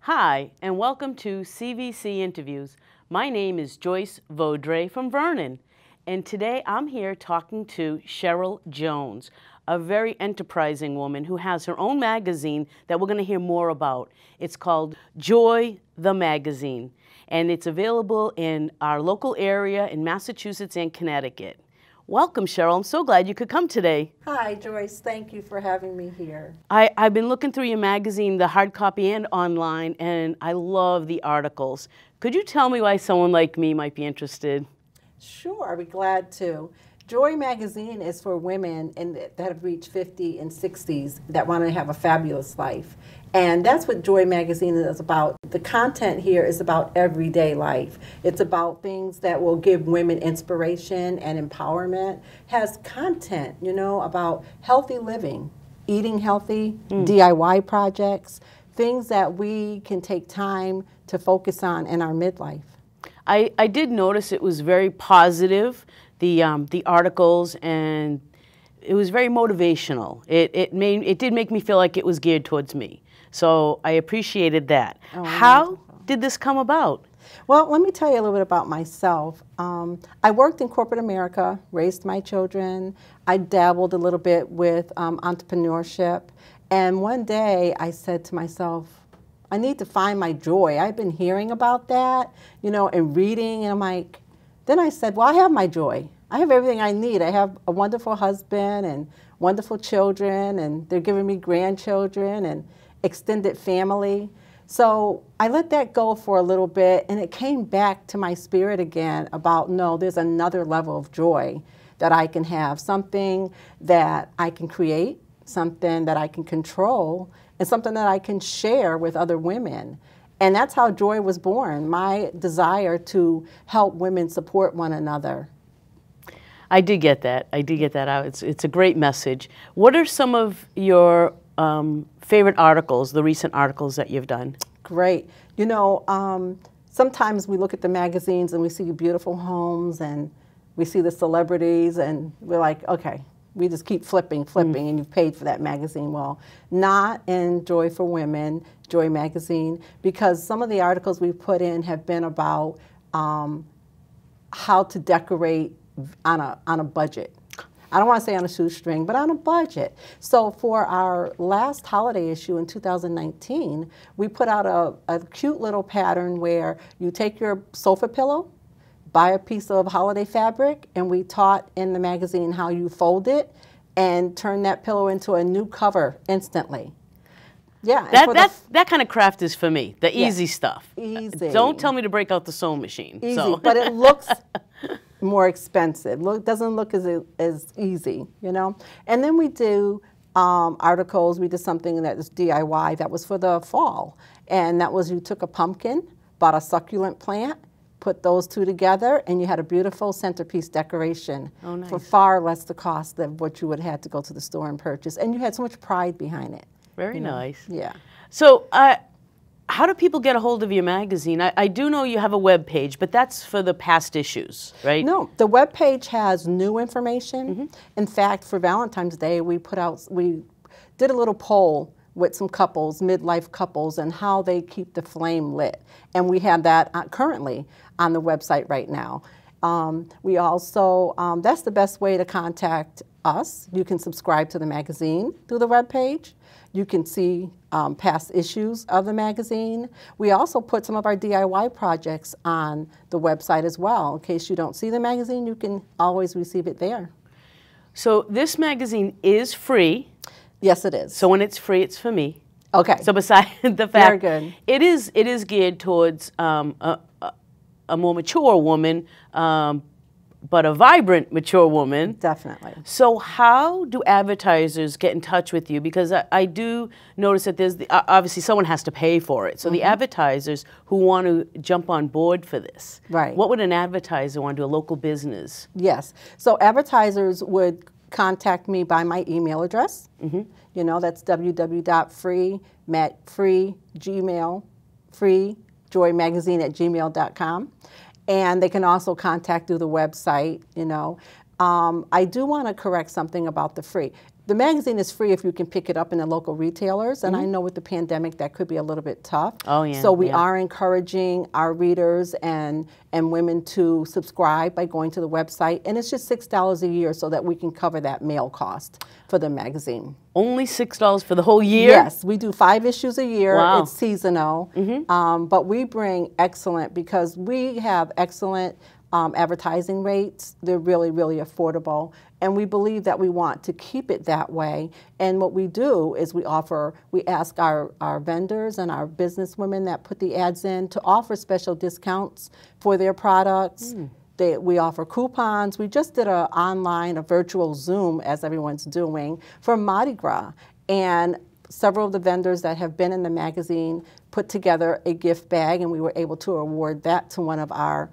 Hi, and welcome to CVC Interviews. My name is Joyce Vaudrey from Vernon, and today I'm here talking to Cheryl Jones, a very enterprising woman who has her own magazine that we're going to hear more about. It's called Joy, the Magazine, and it's available in our local area in Massachusetts and Connecticut. Welcome, Cheryl. I'm so glad you could come today. Hi, Joyce. Thank you for having me here. I've been looking through your magazine, the hard copy and online, and I love the articles. Could you tell me why someone like me might be interested? Sure, I'd be glad to. Joy magazine is for women that have reached 50 and 60s that want to have a fabulous life. And that's what Joy magazine is about. The content here is about everyday life. It's about things that will give women inspiration and empowerment. Has content, about healthy living, eating healthy, DIY projects, things that we can take time to focus on in our midlife. I did notice it was very positive, the articles, and it was very motivational. It did make me feel like it was geared towards me. So I appreciated that. Oh, How wonderful. did this come about? Well, let me tell you a little bit about myself. I worked in corporate America, raised my children. I dabbled a little bit with entrepreneurship. And one day I said to myself, I need to find my joy. I've been hearing about that, and reading, and I'm like, then I said, well, I have my joy. I have everything I need. I have a wonderful husband and wonderful children, and they're giving me grandchildren and extended family. So I let that go for a little bit, and it came back to my spirit again about, no, there's another level of joy that I can have, something that I can create, something that I can control, and something that I can share with other women. And that's how Joy was born, my desire to help women support one another. I did get that. I did get that out. It's a great message. What are some of your favorite articles, the recent articles that you've done? Great. Sometimes we look at the magazines and we see beautiful homes and we see the celebrities and we're like, okay, we just keep flipping, and you've paid for that magazine. Well, not in Joy for Women, Joy magazine, because some of the articles we've put in have been about how to decorate on a budget. I don't want to say on a shoestring, but on a budget. So for our last holiday issue in 2019, we put out a cute little pattern where you take your sofa pillow, buy a piece of holiday fabric, and we taught in the magazine how you fold it and turn that pillow into a new cover instantly. Yeah. That kind of craft is for me, the easy stuff. Easy. Don't tell me to break out the sewing machine. Easy, So. but it looks more expensive. Doesn't look as easy, And then we do articles. We did something that is DIY that was for the fall. And that was you took a pumpkin, bought a succulent plant, put those two together, and you had a beautiful centerpiece decoration for far less the cost than what you would have had to go to the store and purchase. And you had so much pride behind it. Very nice. Yeah. So how do people get a hold of your magazine? I do know you have a web page, but that's for the past issues, right? No, the web page has new information. In fact, for Valentine's Day, we did a little poll with some couples, midlife couples, and how they keep the flame lit. And we have that currently on the website right now. We also, that's the best way to contact us. You can subscribe to the magazine through the web page. You can see past issues of the magazine. We also put some of our DIY projects on the website as well. In case you don't see the magazine, you can always receive it there. So this magazine is free. Yes, it is. So when it's free, it's for me. Okay. So besides the fact, very good. It is geared towards a more mature woman, but a vibrant, mature woman. Definitely. So how do advertisers get in touch with you? Because I do notice that there's obviously someone has to pay for it. So the advertisers who want to jump on board for this, right? What would an advertiser want to do? A local business? Yes. So advertisers would contact me by my email address. That's www.freejoymagazine@gmail.com. And they can also contact through the website, I do want to correct something about the free. the magazine is free if you can pick it up in the local retailers, and I know with the pandemic that could be a little bit tough. Oh, yeah. So we are encouraging our readers and women to subscribe by going to the website, and it's just $6 a year so that we can cover that mail cost for the magazine. Only $6 for the whole year? Yes, we do 5 issues a year. Wow. It's seasonal, but we bring excellent, because we have excellent advertising rates. They're really, really affordable. And we believe that we want to keep it that way. And what we do is we ask our vendors and our business women that put the ads in to offer special discounts for their products. We offer coupons. We just did a virtual Zoom, as everyone's doing, for Mardi Gras. And several of the vendors that have been in the magazine put together a gift bag, and we were able to award that to one of our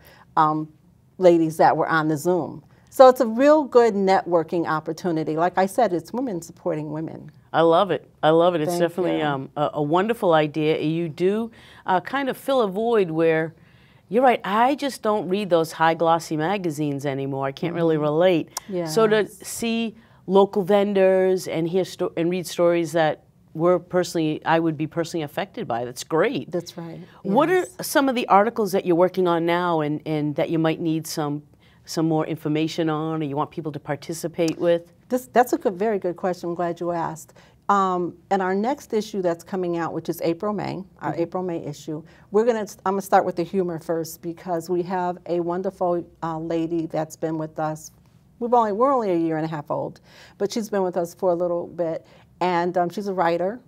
ladies that were on the Zoom. So it's a real good networking opportunity. Like I said, it's women supporting women. I love it. I love it. It's Thank definitely a wonderful idea. You do kind of fill a void where, you're right, I just don't read those high glossy magazines anymore. I can't really relate. Yes. So to see local vendors and hear and read stories that I would be personally affected by, that's great. That's right. What are Yes. some of the articles that you're working on now and that you might need some more information on, or you want people to participate with? That's a very good question. I'm glad you asked. And our next issue that's coming out, which is April-May, our April-May issue, I'm gonna start with the humor first, because we have a wonderful lady that's been with us. We're only a year and a half old, but she's been with us for a little bit, and she's a writer.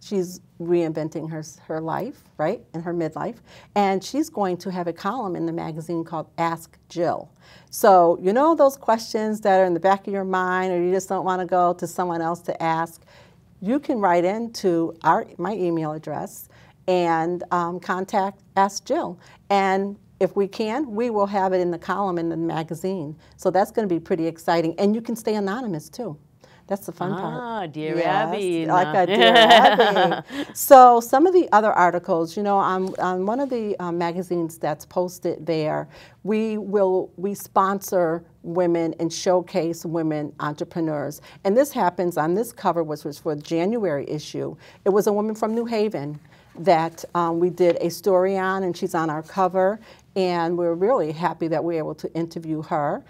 She's reinventing her life, right, in her midlife, and she's going to have a column in the magazine called Ask Jill. So, you know those questions that are in the back of your mind, or you just don't want to go to someone else to ask, you can write into my email address and contact Ask Jill. And if we can, we will have it in the column in the magazine. So that's going to be pretty exciting. And you can stay anonymous, too. That's the fun part. Ah, Dear Yes, Abby. like a Dear Abby. So some of the other articles, you know, on one of the magazines that's posted there, we sponsor women and showcase women entrepreneurs. And this happens on this cover, which was for the January issue. It was a woman from New Haven that we did a story on, and she's on our cover. And we're really happy that we're able to interview her.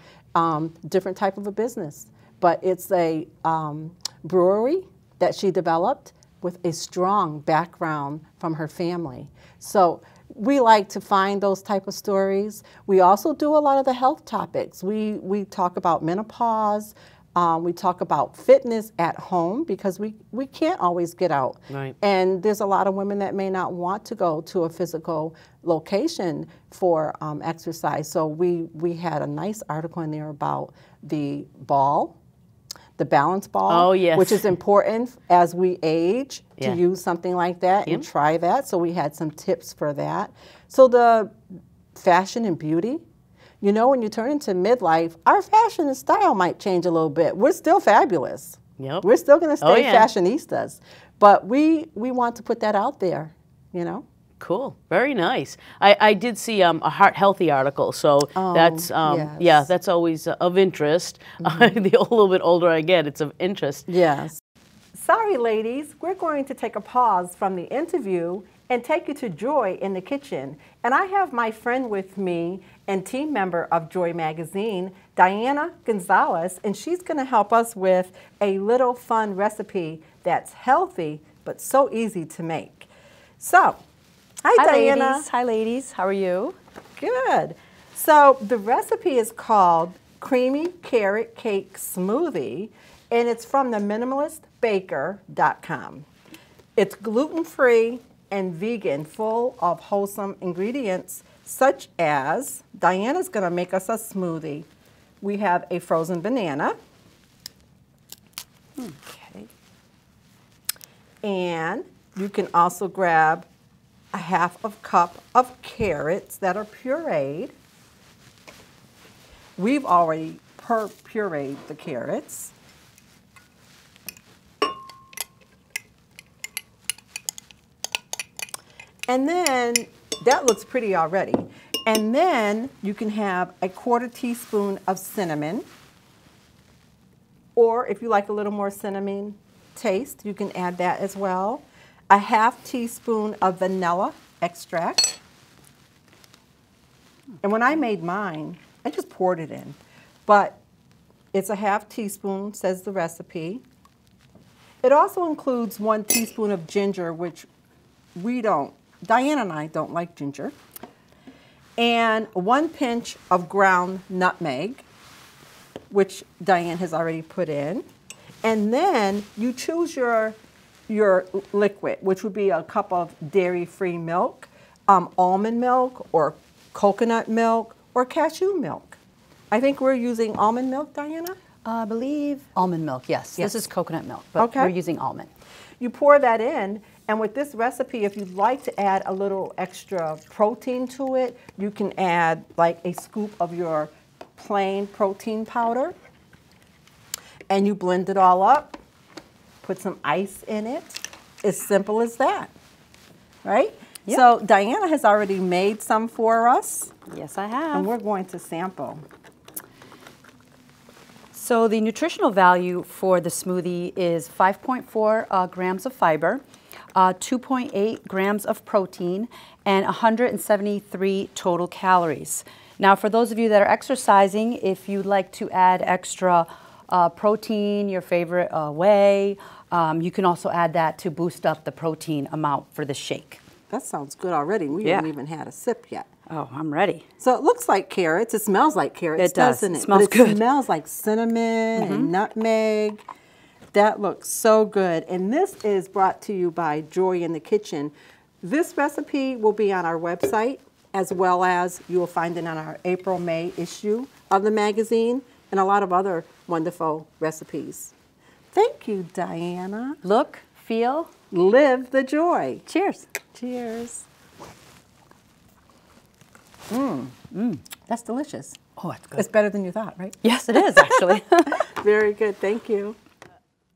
Different type of a business. But it's a brewery that she developed with a strong background from her family. So we like to find those type of stories. We also do a lot of the health topics. We talk about menopause. We talk about fitness at home, because we can't always get out. Right. And there's a lot of women that may not want to go to a physical location for exercise. So we had a nice article in there about the balance ball, Oh, yes. which is important as we age to Yeah. use something like that and try that. So we had some tips for that. So the fashion and beauty, you know, when you turn into midlife, our fashion and style might change a little bit. We're still fabulous. Yep. We're still going to stay yeah. fashionistas, but we want to put that out there, you know. Cool. Very nice. I did see a heart healthy article, so that's yes. yeah, that's always of interest. The little bit older I get, it's of interest. Yes. Sorry, ladies, we're going to take a pause from the interview and take you to Joy in the kitchen. And I have my friend with me and team member of Joy Magazine, Diana Gonzalez, and she's going to help us with a little fun recipe that's healthy but so easy to make. So, hi Diana. Ladies. Hi, ladies. How are you? Good. So the recipe is called Creamy Carrot Cake Smoothie, and it's from the minimalistbaker.com. It's gluten-free and vegan, full of wholesome ingredients, such as, Diana's going to make us a smoothie. We have a frozen banana. Okay. And you can also grab a half cup of carrots that are pureed. We've already pureed the carrots. And then, that looks pretty already. And then you can have a 1/4 teaspoon of cinnamon. or if you like a little more cinnamon taste, you can add that as well. A half teaspoon of vanilla extract. And when I made mine, I just poured it in. But it's a half teaspoon, says the recipe. It also includes 1 teaspoon of ginger, which Diane and I don't like ginger. And 1 pinch of ground nutmeg, which Diane has already put in. And then you choose your liquid, which would be a cup of dairy-free milk, almond milk, or coconut milk, or cashew milk. I think we're using almond milk, Diana? I believe almond milk, yes. This is coconut milk, but Okay. we're using almond. You pour that in, and with this recipe, if you'd like to add a little extra protein to it, you can add like a scoop of your plain protein powder, and you blend it all up, put some ice in it. As simple as that, right? Yep. So Diana has already made some for us, Yes, I and have. we're going to sample. So the nutritional value for the smoothie is 5.4 grams of fiber, 2.8 grams of protein, and 173 total calories. Now, for those of you that are exercising, if you'd like to add extra protein, your favorite whey, you can also add that to boost up the protein amount for the shake. That sounds good already. We Yeah. haven't even had a sip yet. Oh, I'm ready. So it looks like carrots. It smells like carrots, It does. doesn't it? It smells But it good. smells like cinnamon and nutmeg. That looks so good. And this is brought to you by Joy in the Kitchen. This recipe will be on our website, as well as you will find it on our April-May issue of the magazine, and a lot of other wonderful recipes. Thank you, Diana. Look, feel, Live the joy. cheers. Cheers. That's delicious. Oh, that's good. It's better than you thought, right? Yes, it is actually. Very good. Thank you.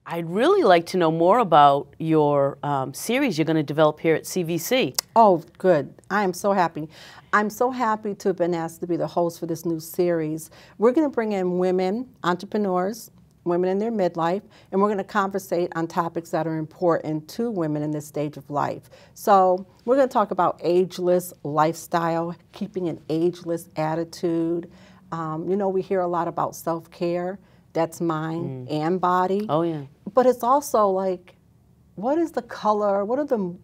I'd really like to know more about your series you're going to develop here at CVC. Oh, good. I am so happy. I'm so happy to have been asked to be the host for this new series. We're going to bring in women, entrepreneurs, women in their midlife, and we're going to conversate on topics that are important to women in this stage of life. So we're going to talk about ageless lifestyle, keeping an ageless attitude. You know, we hear a lot about self-care. That's mind and body. Oh, yeah. But it's also like, what is the color? What are the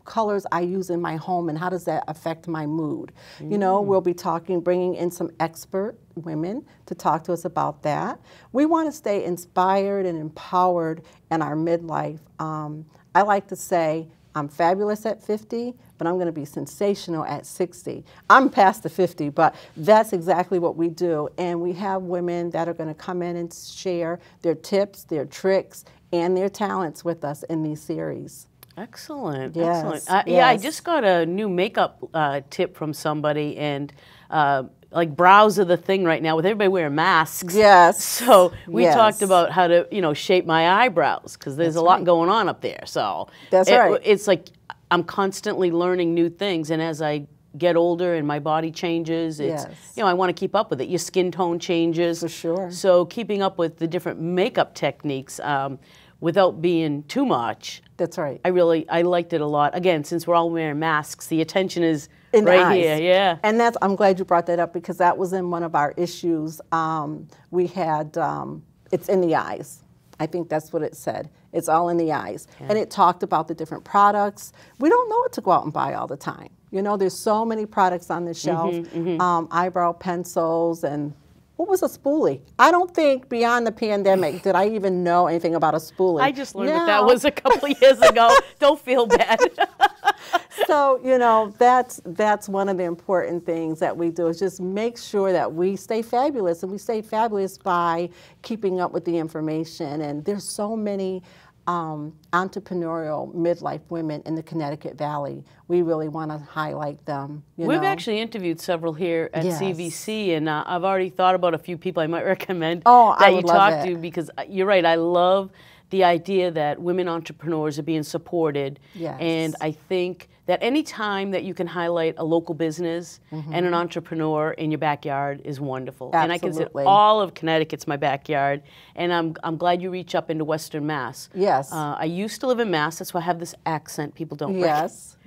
colors I use in my home, and how does that affect my mood? You know, we'll be bringing in some expert women to talk to us about that. We want to stay inspired and empowered in our midlife. I like to say I'm fabulous at 50, but I'm going to be sensational at 60. I'm past the 50, but that's exactly what we do. And we have women that are going to come in and share their tips, their tricks, and their talents with us in these series. Excellent. Yes, Excellent. Yeah, I yes. just got a new makeup tip from somebody, and like brows are the thing right now with everybody wearing masks. Yes. So we Yes. talked about how to, you know, shape my eyebrows because there's a lot going on up there. So That's right. It's like I'm constantly learning new things, and as I get older and my body changes, it's Yes. you know, I want to keep up with it. Your skin tone changes. For sure. So keeping up with the different makeup techniques without being too much. That's right. I liked it a lot. Again, since we're all wearing masks, the attention is In the right eyes. here. Yeah. And I'm glad you brought that up, because that was in one of our issues. We had, it's in the eyes. I think that's what it said. It's all in the eyes. And it talked about the different products. We don't know what to go out and buy all the time. You know, there's so many products on the shelf, eyebrow pencils, and what was a spoolie? I don't think beyond the pandemic did I even know anything about a spoolie. I just learned that Now- was a couple of years ago. Don't feel bad. So, you know, that's one of the important things that we do, is just make sure that we stay fabulous, and we stay fabulous by keeping up with the information. And there's so many entrepreneurial midlife women in the Connecticut Valley. We really want to highlight them. You We've know? actually interviewed several here at Yes. CVC, and I've already thought about a few people I might recommend Oh, I that you would love talk it. to, because you're right. I love the idea that women entrepreneurs are being supported. Yes. And I think that any time that you can highlight a local business and an entrepreneur in your backyard is wonderful. Absolutely. And I consider all of Connecticut's my backyard. And I'm glad you reach up into Western Mass. Yes. I used to live in Mass. That's why I have this accent. People don't Yes,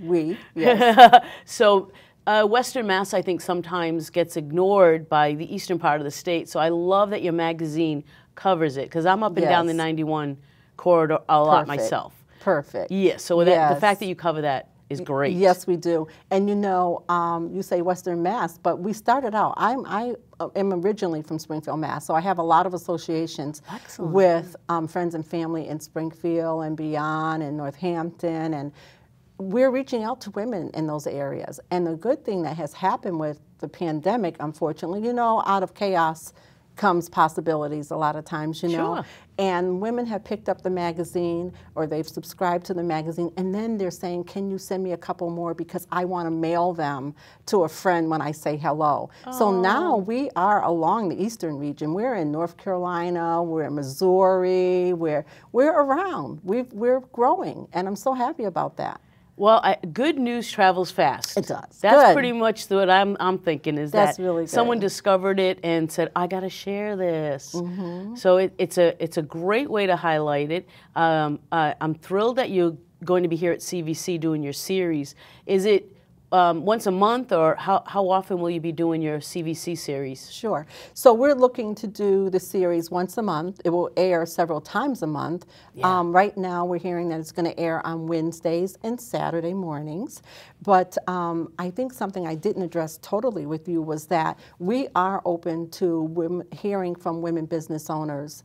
yes. So Western Mass, I think, sometimes gets ignored by the eastern part of the state. So I love that your magazine covers it, because I'm up and down the 91 corridor a lot myself. Perfect. Yes, so the fact that you cover that is great. Yes, we do. And you know, you say Western Mass, but we started out, I am originally from Springfield, Mass, so I have a lot of associations with friends and family in Springfield and beyond, and Northampton, and we're reaching out to women in those areas. And the good thing that has happened with the pandemic, unfortunately, you know, out of chaos comes possibilities a lot of times, you know. Sure. And women have picked up the magazine, or they've subscribed to the magazine, and then they're saying, can you send me a couple more, because I want to mail them to a friend when I say hello. So now we are along the eastern region. We're in North Carolina, we're in Missouri, we're around. We're growing, and I'm so happy about that. Well, good news travels fast. It does. That's pretty much what I'm thinking, is That's that really good. Someone discovered it and said, I got to share this. So it's a great way to highlight it. I'm thrilled that you're going to be here at CVC doing your series. Is it once a month, or how often will you be doing your CVC series? Sure. So we're looking to do the series once a month. It will air several times a month. Yeah. Right now we're hearing that it's going to air on Wednesdays and Saturday mornings. But I think something I didn't address totally with you was that we are open to hearing from women business owners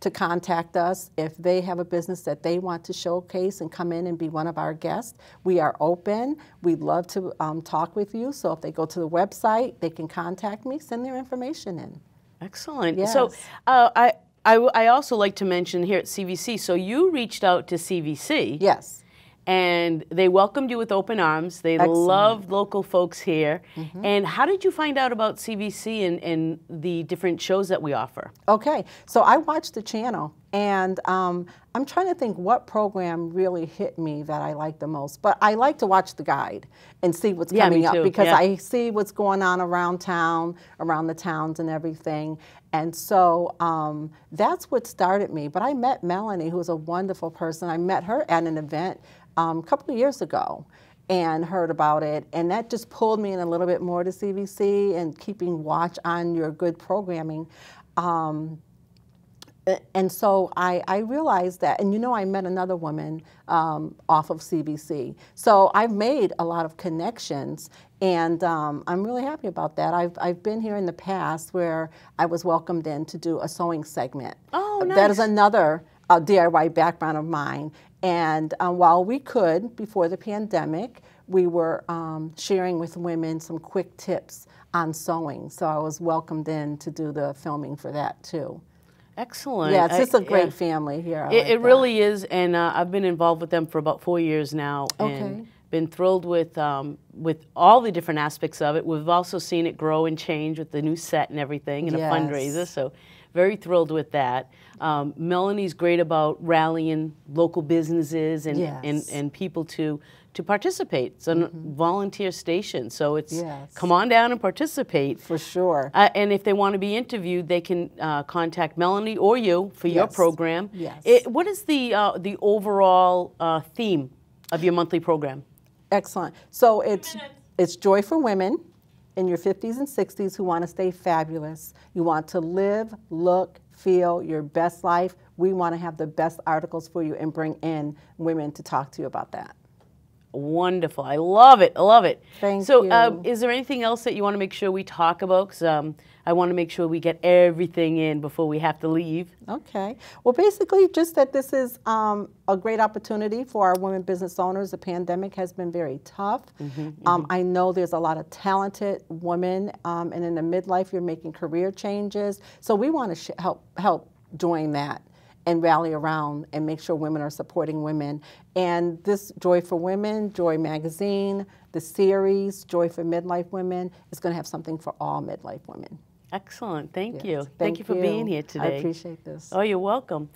to contact us if they have a business that they want to showcase and come in and be one of our guests. We are open. We'd love to talk with you. So if they go to the website, they can contact me, send their information in. Excellent. Yes. So I also like to mention here at CVC, so you reached out to CVC. Yes. And they welcomed you with open arms. They love local folks here. And how did you find out about CVC and the different shows that we offer? Okay, so I watched the channel, and I'm trying to think what program really hit me that I like the most. But I like to watch the guide and see what's coming up, because I see what's going on around town, around the towns and everything. And so that's what started me. But I met Melanie, who's a wonderful person. I met her at an event a couple of years ago and heard about it, and that just pulled me in a little bit more to CVC and keeping watch on your good programming. And so I realized that, and you know, I met another woman off of CVC. So I've made a lot of connections, and I'm really happy about that. I've been here in the past where I was welcomed in to do a sewing segment. Oh, nice. That is another DIY background of mine. And while we could, before the pandemic, we were sharing with women some quick tips on sewing. So I was welcomed in to do the filming for that too. Excellent. Yeah, it's just a great family here. It really is, and I've been involved with them for about 4 years now, and been thrilled with all the different aspects of it. We've also seen it grow and change with the new set and everything, and a fundraiser, so very thrilled with that. Melanie's great about rallying local businesses and people to participate. It's a volunteer station, so it's come on down and participate. For sure. And if they want to be interviewed, they can contact Melanie or you for your program. Yes. What is the overall theme of your monthly program? Excellent. So it's Joy for Women in your 50s and 60s who want to stay fabulous. You want to live, look, feel your best life. We want to have the best articles for you and bring in women to talk to you about that. Wonderful. I love it. I love it. Thank you. So is there anything else that you want to make sure we talk about? Because I want to make sure we get everything in before we have to leave. Okay. Well, basically just that this is a great opportunity for our women business owners. The pandemic has been very tough. I know there's a lot of talented women, and in the midlife you're making career changes. So we want to help join that and rally around and make sure women are supporting women. And this Joy for Women, Joy Magazine, the series, Joy for Midlife Women, is going to have something for all midlife women. Excellent. Thank you. Thank you for being here today. I appreciate this. Oh, you're welcome.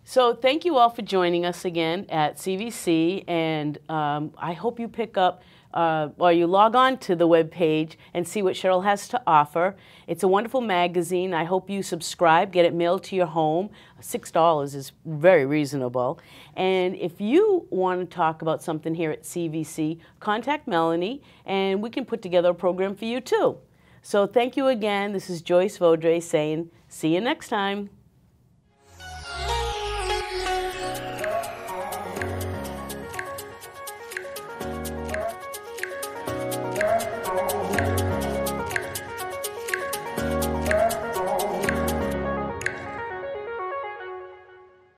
So thank you all for joining us again at CVC, and I hope you pick up or you log on to the webpage and see what Cheryl has to offer. It's a wonderful magazine. I hope you subscribe, get it mailed to your home. $6 is very reasonable. And if you want to talk about something here at CVC, contact Melanie and we can put together a program for you too. So thank you again. This is Joyce Vaudreuil saying, see you next time.